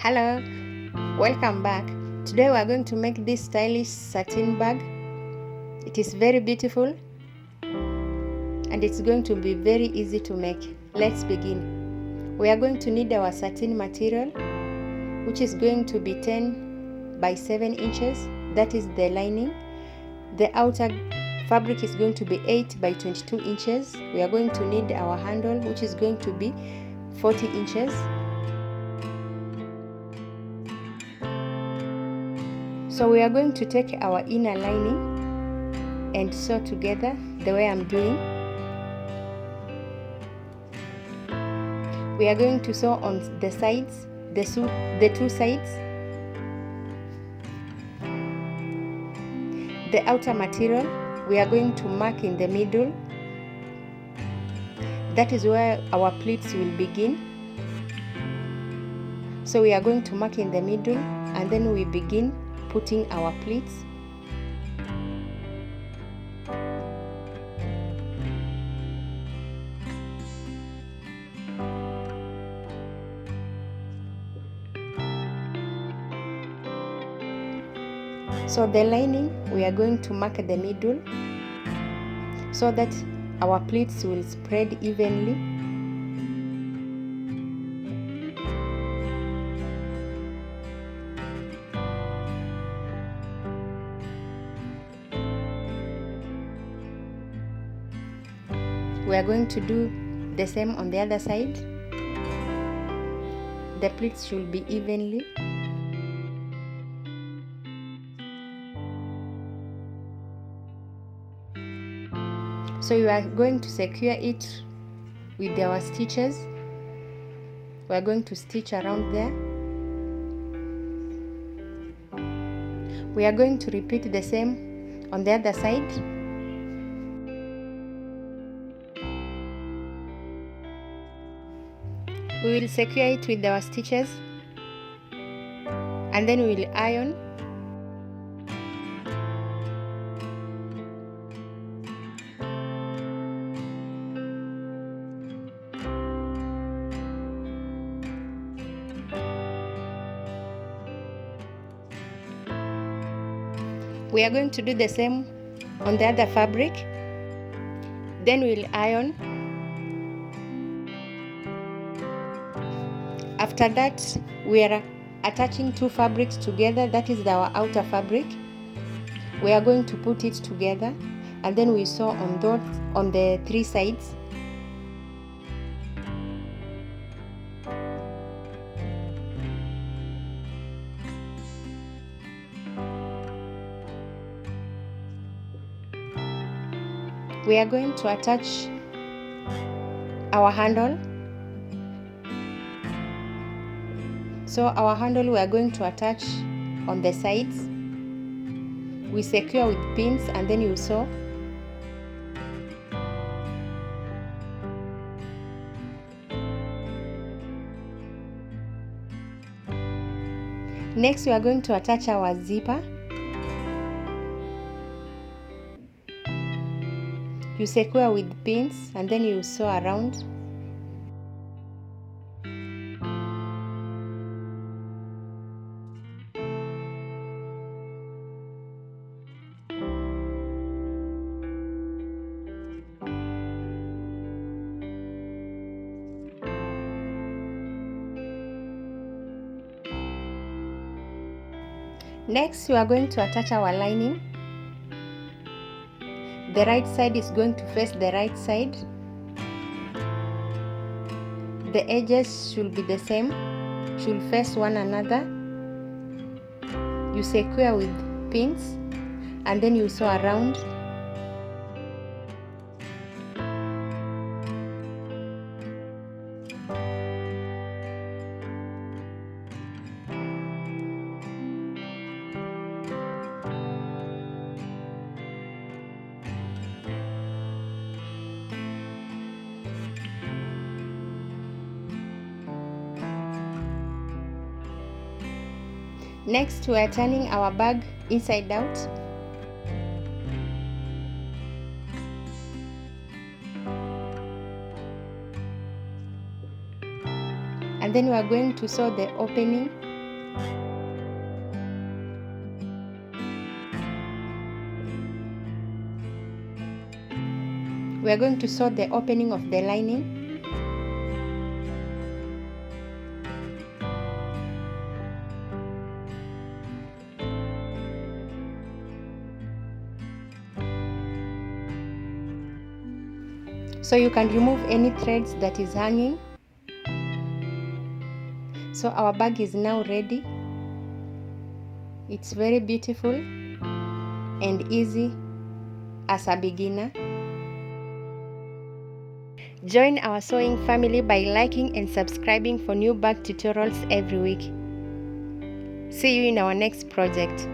Hello, welcome back. Today we are going to make this stylish satin bag. It is very beautiful and it's going to be very easy to make. Let's begin. We are going to need our satin material, which is going to be 10 by 7 inches. That is the lining. The outer fabric is going to be 8 by 22 inches. We are going to need our handle, which is going to be 40 inches. So we are going to take our inner lining and sew together the way I'm doing. We are going to sew on the sides, the two sides. The outer material we are going to mark in the middle. That is where our pleats will begin. So we are going to mark in the middle and then we begin putting our pleats. So the lining we are going to mark the middle so that our pleats will spread evenly. We are going to do the same on the other side. The pleats should be evenly. So we are going to secure it with our stitches. We are going to stitch around there. We are going to repeat the same on the other side. We will secure it with our stitches and then we will iron. We are going to do the same on the other fabric. Then we'll iron. After that, we are attaching two fabrics together. That is our outer fabric. We are going to put it together and then we sew on the three sides. We are going to attach our handle. So our handle we are going to attach on the sides. We secure with pins and then you sew. Next we are going to attach our zipper. You secure with pins and then you sew around. Next we are going to attach our lining. The right side is going to face the right side. The edges should be the same, should face one another. You secure with pins and then you sew around. Next we are turning our bag inside out. And then we are going to sew the opening We are going to sew the opening of the lining. So you can remove any threads that is hanging. So our bag is now ready. It's very beautiful and easy as a beginner. Join our sewing family by liking and subscribing for new bag tutorials every week. See you in our next project.